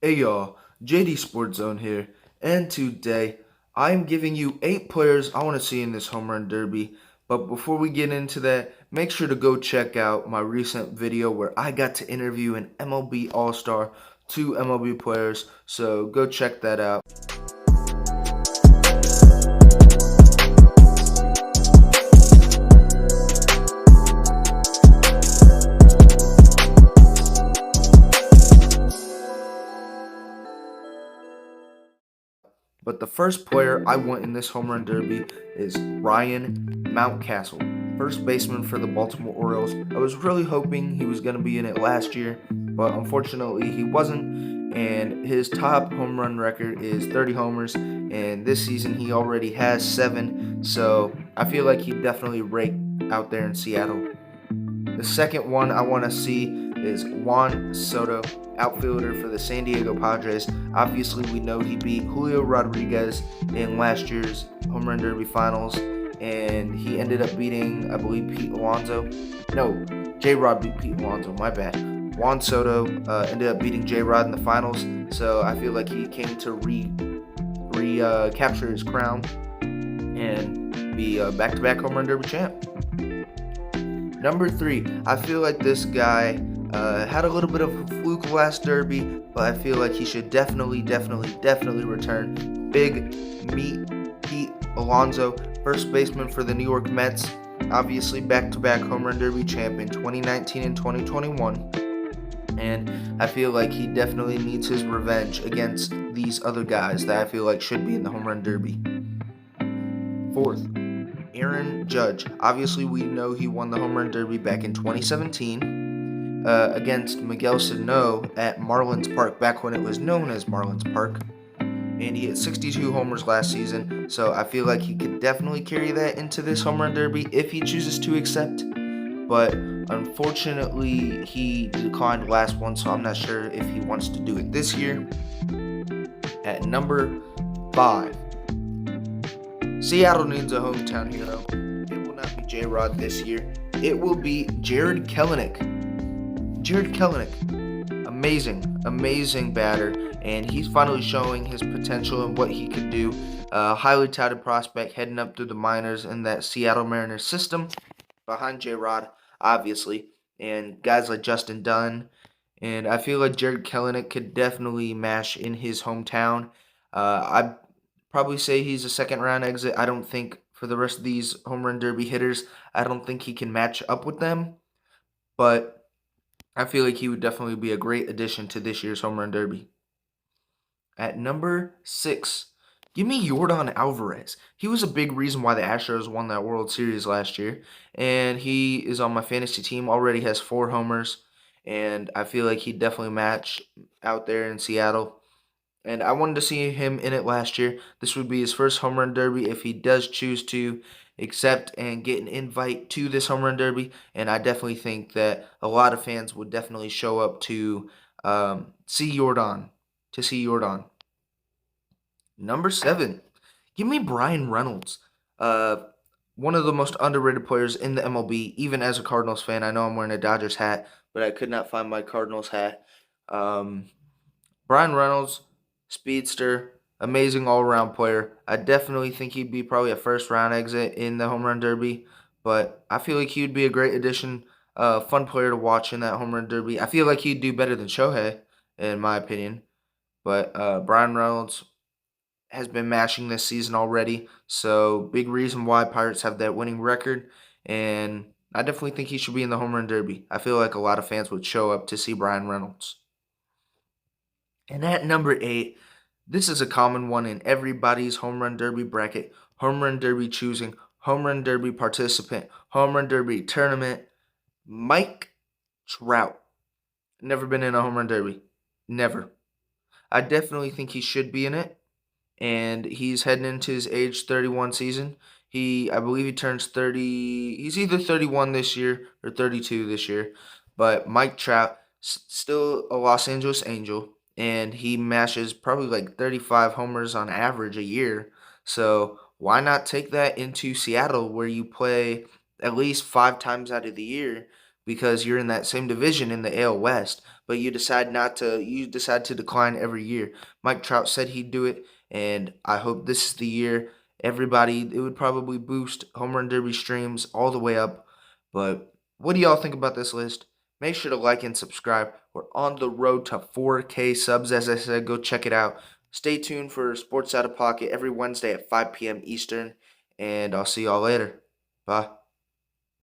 Hey y'all, JD Sports Zone here, and today I'm giving you 8 players I want to see in this home run derby. But before we get into that, make sure to go check out my recent video where I got to interview an MLB All-Star, 2 MLB players, so go check that out. But the first player I want in this home run derby is Ryan Mountcastle, first baseman for the Baltimore Orioles. I was really hoping he was going to be in it last year, but unfortunately he wasn't. And his top home run record is 30 homers, and this season he already has 7. So I feel like he'd definitely rake out there in Seattle. The second one I want to see is Juan Soto, outfielder for the San Diego Padres. Obviously, we know he beat Julio Rodriguez in last year's Home Run Derby finals, and he ended up beating, I believe, Pete Alonso. No, J-Rod beat Pete Alonso, my bad. Juan Soto ended up beating J-Rod in the finals, so I feel like he came to capture his crown and be a back-to-back Home Run Derby champ. Number 3, I feel like this guy had a little bit of a fluke last derby, but I feel like he should definitely return. Big Meat Pete Alonso, first baseman for the New York Mets, obviously back-to-back home run derby champ in 2019 and 2021. And I feel like he definitely needs his revenge against these other guys that I feel like should be in the home run derby. 4th, Aaron Judge. Obviously, we know he won the home run derby back in 2017 against Miguel Sano at Marlins Park, back when it was known as Marlins Park. And he hit 62 homers last season, so I feel like he could definitely carry that into this home run derby if he chooses to accept. But unfortunately, he declined last one, so I'm not sure if he wants to do it this year. At number 5, Seattle needs a hometown hero. It will not be J-Rod this year. It will be Jarred Kelenic. Jarred Kelenic, amazing batter, and he's finally showing his potential and what he could do. Highly touted prospect heading up through the minors in that Seattle Mariners system, behind J-Rod, obviously, and guys like Justin Dunn. And I feel like Jarred Kelenic could definitely mash in his hometown. I'd probably say he's a second-round exit. I don't think for the rest of these home run derby hitters, I don't think he can match up with them. But I feel like he would definitely be a great addition to this year's home run derby. At number 6, give me Yordan Alvarez. He was a big reason why the Astros won that World Series last year, and he is on my fantasy team, already has 4 homers, and I feel like he'd definitely match out there in Seattle. And I wanted to see him in it last year. This would be his first home run derby if he does choose to accept and get an invite to this home run derby. And I definitely think that a lot of fans would definitely show up to see Yordan. Number 7, give me Brian Reynolds. One of the most underrated players in the MLB, even as a Cardinals fan. I know I'm wearing a Dodgers hat, but I could not find my Cardinals hat. Brian Reynolds, speedster, amazing all-around player. I definitely think he'd be probably a first-round exit in the home run derby, but I feel like he would be a great addition, fun player to watch in that home run derby. I feel like he'd do better than Shohei, in my opinion, but Brian Reynolds has been mashing this season already, so big reason why Pirates have that winning record, and I definitely think he should be in the home run derby. I feel like a lot of fans would show up to see Brian Reynolds. And at number 8, this is a common one in everybody's home run derby bracket, home run derby choosing, home run derby participant, home run derby tournament. Mike Trout. Never been in a home run derby. Never. I definitely think he should be in it. And he's heading into his age 31 season. I believe he turns 30. He's either 31 this year or 32 this year. But Mike Trout, still a Los Angeles Angel, and he mashes probably like 35 homers on average a year. So why not take that into Seattle, where you play at least 5 times out of the year because you're in that same division in the AL West, but you decide not to. You decide to decline every year. Mike Trout said he'd do it, and I hope this is the year. Everybody, it would probably boost Home Run Derby streams all the way up. But what do y'all think about this list? Make sure to like and subscribe. We're on the road to 4K subs. As I said, go check it out. Stay tuned for Sports Out of Pocket every Wednesday at 5 p.m. Eastern, and I'll see y'all later. Bye.